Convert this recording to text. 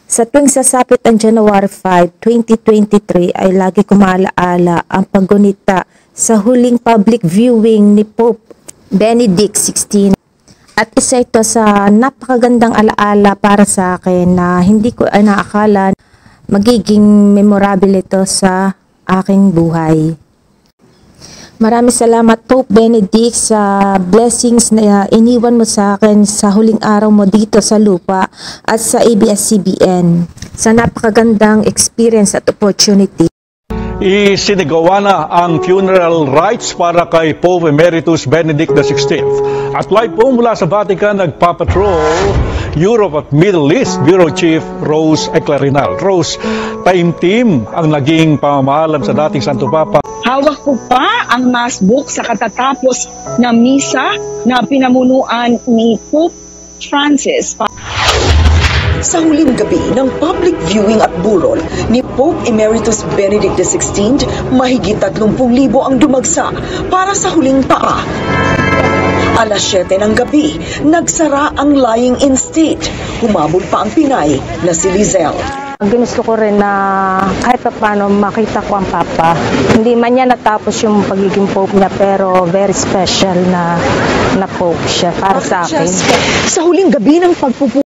Sa tuwing sasapit ang January 5, 2023 ay lagi ko maalaala ang paggunita sa huling public viewing ni Pope Benedict XVI. At isa ito sa napakagandang alaala para sa akin na hindi ko inaakala magiging memorable ito sa aking buhay. Maraming salamat Pope Benedict sa blessings na iniwan mo sa akin sa huling araw mo dito sa lupa at sa ABS-CBN. Sa napakagandang experience at opportunity. Isinigawa na ang funeral rites para kay Pope Emeritus Benedict XVI. At live po mula sa Vatican, nagpapatrol Europe at Middle East Bureau Chief Rose Eclarinal. Rose, taimtim ang naging pamamahalan sa dating Santo Papa. Hawak ko pa ang mass book sa katatapos na misa na pinamunuan ni Pope Francis. Sa huling gabi ng public viewing at burol ni Pope Emeritus Benedict XVI, mahigit 30,000 ang dumagsa para sa huling paa. Alas 7 ng gabi, nagsara ang lying in state. Humabol pa ang Pinay na si Lizelle. Ginusto ko rin na kahit paano makita ko ang Papa. Hindi man niya natapos yung pagiging Pope niya pero very special na Pope siya para sa akin. Sa huling gabi ng pagpupunta